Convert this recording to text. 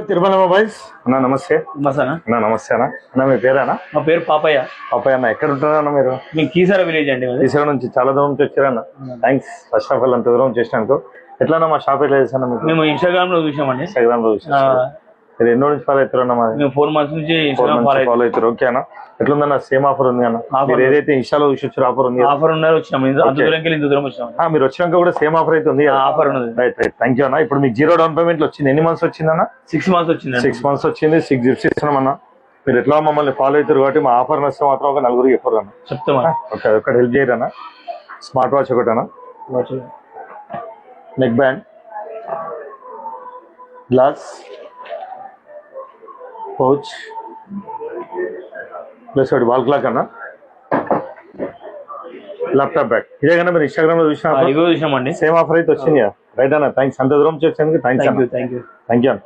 Tirumala mobiles అన్న నమస్తే. మసానా అన్న నమస్తే అన్న. అన్న మీ పేరేనా? మా పేరు పాపయ్య. పాపయ్య అన్న, ఎక్కడ ఉంటారన్న మీరు? మేము కీసార విలేజ్ అండి. ఈసారి నుంచి చాలా దూరం నుంచి వచ్చారన్న. థ్యాంక్స్ ఫస్ట్ ఆఫ్ ఆల్ అంత దూరం చేసినందుకు. ఎట్లా మా షాప్ ఎట్లా చేశాను మీకు? మేము ఇన్స్టాగ్రామ్ లో చూసామండి. ఇన్స్టాగ్రామ్ లో చూసాను. మీరు ఎన్నో నుంచి ఫాలో అవుతారన్న? మేము 4 months నుంచి ఫాలో అవుతారు. ఓకే అన్న. ఎట్లుందన్న? సేమ్ ఆఫర్ ఉంది అన్న. మీరు ఏదైతే ఇన్స్టాలో చూసి ఆఫర్ ఉంది, ఆఫర్ ఉన్నారు వచ్చినాము. అంత దూరంకి ఇంత దూరం వచ్చినాము. మీరు వచ్చినాక కూడా సేమ్ ఆఫర్ అయితే ఉంది. ఆఫర్ ఉన్నది. రైట్ రైట్, థ్యాంక్ యూ అన్న. ఇప్పుడు మీకు 0 down payment వచ్చింది. ఎన్ని మంత్స్ వచ్చిందన్న? 6 months వచ్చింది. 6 months వచ్చింది. 6 gifts ఇస్తున్నామన్నా. మీరు ఎట్లా మమ్మల్ని ఫాలో అవుతారు కాబట్టి మా ఆఫర్ నష్టం మాత్రం ఒక 4 చెప్పరు అన్న. చెప్తామా? ఓకే, ఒకటి హెల్ప్ చేయరన్నా. స్మార్ట్ వాచ్ ఒకటి అన్న, neck band, glass, pouch, plus ఒకటి వాల్ క్లాక్ అన్న, ల్యాప్టాప్ బ్యాగ్. ఇదే కన్నా మీరు ఇన్స్టాగ్రామ్ లో చూసామండి. సేమ్ ఆఫర్ అయితే వచ్చింది. రైట్ అన్న, థ్యాంక్స్. అంత దూరం వచ్చేందుకు థ్యాంక్స్. Thank you. అన్న.